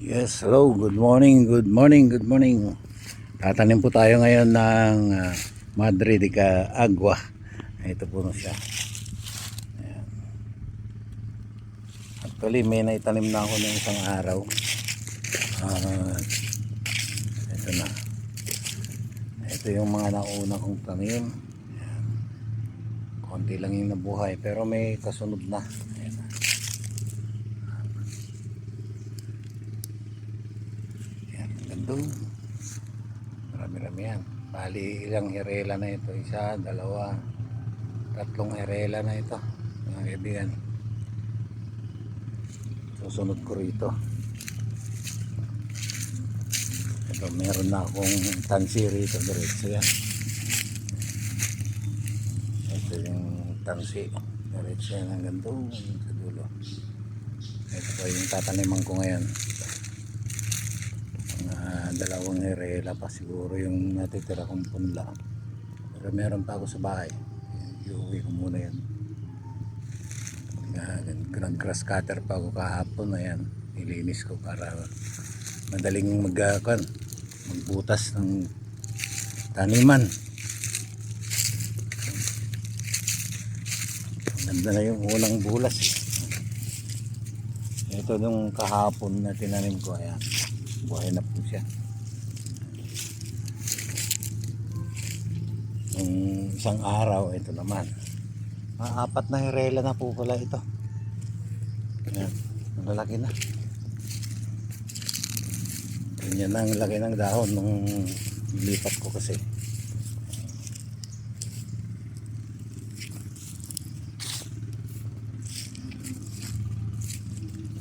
Yes, hello, good morning, good morning, good morning. Tatanim po tayo ngayon ng Madre de Agua. Ito po na siya. Ayan. Actually, may naitanim na ako ng isang araw. Ito na. Ito yung mga nauna kong tanim. Ayan. Konti lang yung nabuhay, pero may kasunod na. Ayan. Doon marami-rami yan. Bali ilang herela na ito, isa, dalawa, tatlong herela na ito mga kaibigan. Susunod ko rito. Ito, meron na akong tansi rito diretso yan. Ito yung tansi diretso yan hanggang doon sa dulo. Ito pa yung tataniman ko ngayon. Dalawang herela pa siguro yung natitira kong punla, pero meron pa ako sa bahay. Iuwi ko muna yan. Nag grass cutter pa ako kahapon na yan, ilinis ko para madaling magbutas ng taniman. Ganda na yung unang bulas. Ito nung kahapon na tinanim ko, ayan, buhay na po siya. Isang araw, ito naman apat na herela na po pala ito. Ayan, malalaki na. Ganyan ang laki ng dahon nung nilipat ko kasi.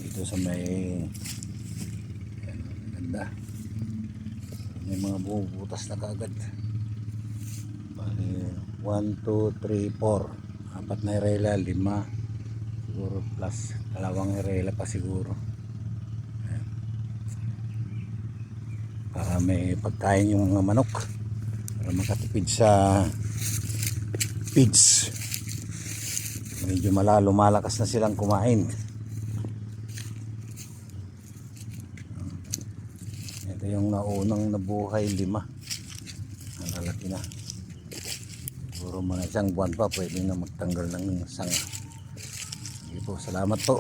Dito sa may ganda, may mga bubutas na kaagad. 1, 2, 3, 4, apat na herela, 5 siguro, plus dalawang herela pa siguro. Ayan. Para may pagkain yung mga manok, para makatipid sa feeds. Medyo lumalakas na silang kumain. Ito yung naunang nabuhay, 5. Ang lalaki na. Siguro mga isang buwan pa pwede na magtanggal ng sanga. Sige po, salamat po.